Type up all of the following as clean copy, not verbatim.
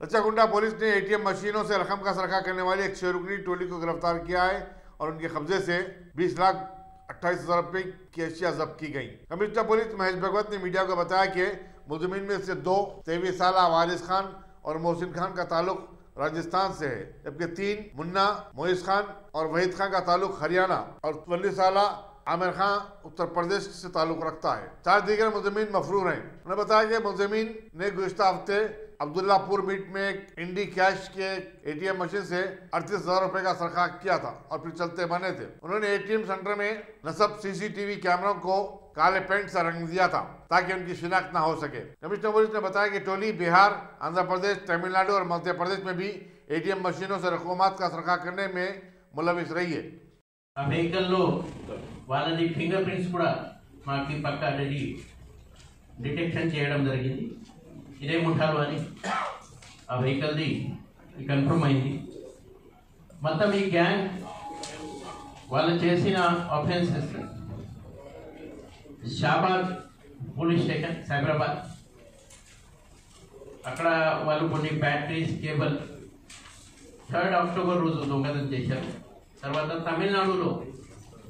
रचागुंडा police ने ATM मशीनों से रकम का सरखा करने वाली एक 6 रुकनी टोली को गिरफ्तार किया है और उनके कब्जे से 20,28,000 रुपए की अशिया जब्त की गई। कमिश्नर पुलिस महेश भगवत ने मीडिया को बताया कि मुलजिमीन में से 2 23 साल वारिस खान और मोहसिन खान का ताल्लुक राजस्थान से है, जबकि 3 मुन्ना मोइस खान और वहीद खान का ताल्लुक हरियाणा और 44 साल आमिर खान उत्तर प्रदेश से ताल्लुक रखता है। 4 दीगर मुलजिमीन मफरूर हैं। उन्होंने बताया कि मुलजिमीन ने गुज़िश्ता हफ्ते अब्दुल्लापुर मीट में एक इंडी कैश के एटीएम मशीन से 38,000 रुपए का सरखा किया था और फिर चलते बने थे। उन्होंने एटीएम सेंटर में नस्ब सीसीटीवी कैमरों को काले पेंट से रंग दिया था ताकि उनकी शिनाख्त न हो सके। कमिश्नर पुलिस ने बताया कि टोली बिहार, आंध्र प्रदेश, तमिलनाडु और मध्य प्रदेश में भी एटीएम मशीनों से रकूमात का सरखा करने में मुलविस रही है। ఆ వెహికల్లో వాళ్ళది ఫింగర్ ప్రింట్స్ కూడా మాకు పక్కా డిటెక్షన్ చేయడం జరిగింది. ఇదే ముఠాలు అని ఆ వెహికల్ది కన్ఫర్మ్ అయింది. మొత్తం ఈ గ్యాంగ్ వాళ్ళు చేసిన offences Shabad police station Cyberabad, అక్కడ వాళ్ళు కొన్ని బ్యాటరీస్, కేబుల్ 3 అక్టోబర్ రోజు దొంగతనం చేశారు. తర్వాత తమిళనాడులో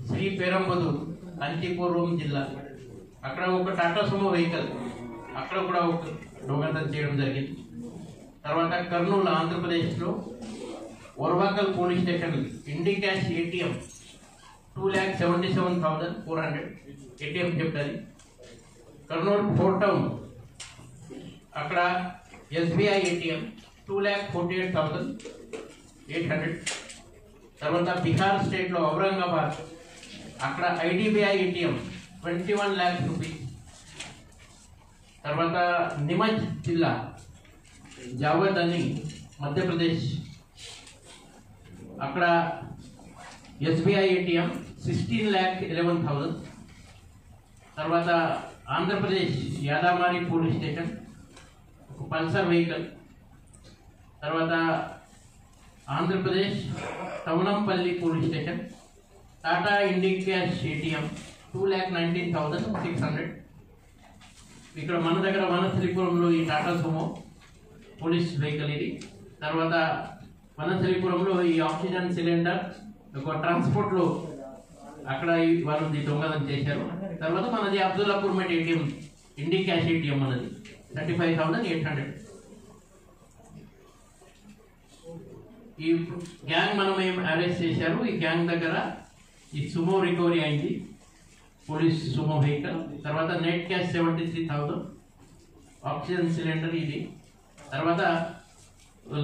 శ్రీ పెరంబదూర్, కంచీపురం జిల్లా, అక్కడ ఒక టాటా సుమో వెహికల్ అక్కడ కూడా ఒక దొంగతనం చేయడం జరిగింది. తర్వాత కర్నూలు, ఆంధ్రప్రదేశ్లో ఓర్వాకల్ పోలీస్ స్టేషన్ ఇండి క్యాష్ ఏటీఎం 2,77,400 ఏటీఎం చెప్తుంది. కర్నూలు ఫోర్ట్ టౌన్ అక్కడ ఎస్బీఐ ఏటీఎం 2,48,800. తర్వాత బిహార్ స్టేట్లో ఔరంగాబాద్ అక్కడ ఐడిబిఐ ఏటీఎం 21 लाख రూపీస్. తర్వాత నిమజ్ జిల్లా జావద్ అని మధ్యప్రదేశ్ అక్కడ ఎస్బీఐ ఏటీఎం 16,11,000. తర్వాత ఆంధ్రప్రదేశ్ యాదామారి పోలీస్ స్టేషన్ ఒక పల్సర్ వెహికల్. తర్వాత ఆంధ్రప్రదేశ్ టౌనంపల్లి పోలీస్ స్టేషన్ టాటా ఇండి క్యాష్ ఏటీఎం 2,19,600. ఇక్కడ మన దగ్గర వనస్థలిపురంలో ఈ టాటా సుమో పోలీస్ వెహికల్ ఇది. తర్వాత వనస్థలిపురంలో ఈ ఆక్సిజన్ సిలిండర్ ఒక ట్రాన్స్పోర్ట్లో అక్కడ వాళ్ళది దొంగతనం చేశారు. తర్వాత మనది అబ్దుల్లాపూర్ మెట్ ఏటీఎం ఇండి క్యాష్ ఏటీఎం మనది 35,800. ఈ గ్యాంగ్ మనం ఏం అరెస్ట్ చేశారు. ఈ గ్యాంగ్ దగ్గర ఈ సుమో రికవరీ అయింది, పోలీస్ సుమో వెహికల్. తర్వాత నెట్ క్యాష్ 73,000, ఆక్సిజన్ సిలిండర్ ఇది. తర్వాత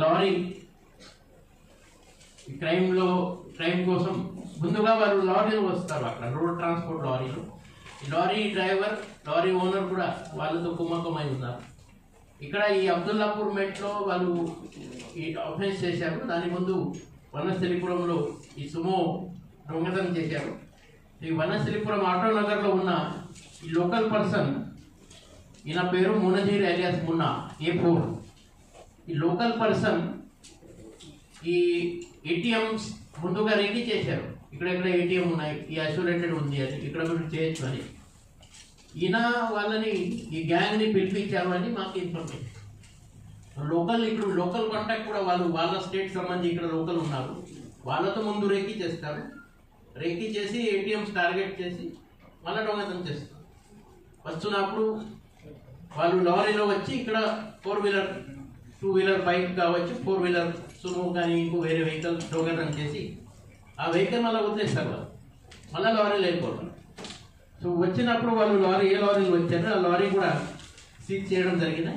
లారీ క్రైమ్ కోసం ముందుగా వాళ్ళు లారీలు వస్తారు, అక్కడ రోడ్ ట్రాన్స్పోర్ట్ లారీలు. ఈ లారీ డ్రైవర్, లారీ ఓనర్ కూడా వాళ్ళతో కుమ్మకమై ఉన్నారు. ఇక్కడ ఈ అబ్దుల్లాపూర్ మెట్లో వాళ్ళు ఈ ఆఫెన్స్ చేశారు. దాని ముందు వనస్థలిపురంలో ఈ సుమో దొంగతనం చేశారు. ఈ వనస్థలిపురం ఆటో నగర్లో ఉన్న ఈ లోకల్ పర్సన్, ఈయన పేరు మునజీర్ ఎలియాస్ మున్నా A4. ఈ లోకల్ పర్సన్ ఈ ఏటీఎంస్ ముందుగా రెడీ చేశారు. ఇక్కడెక్కడ ఏటీఎం ఉన్నాయి, ఈ ఐసోలేటెడ్ ఉంది అని, ఇక్కడ మీరు చేయొచ్చు అని. ఈయన వాళ్ళని ఈ గ్యాంగ్ని పిలిపించారు అని మాకు ఇన్ఫర్మేషన్. ఇప్పుడు లోకల్ కాంటాక్ట్ కూడా వాళ్ళ స్టేట్ సంబంధించి ఇక్కడ లోకల్ ఉన్నారు, వాళ్ళతో ముందు రేకీ చేస్తారు. రేకీ చేసి ఏటీఎంస్ టార్గెట్ చేసి మళ్ళీ దొంగతనం చేస్తారు. వస్తున్నప్పుడు వాళ్ళు లారీలో వచ్చి ఇక్కడ 4 వీలర్, 2 వీలర్ బైక్ కావచ్చు, 4 వీలర్ సుమో కానీ ఇంకో వేరే వెహికల్ దొంగతనం చేసి ఆ వెహికల్ మళ్ళీ వదిలేస్తారు. వాళ్ళు మళ్ళీ లారీలు వెళ్ళిపోతారు. సో వచ్చినప్పుడు వాళ్ళు ఏ లారీలు వచ్చారో ఆ లారీ కూడా సీజ్ చేయడం జరిగింది.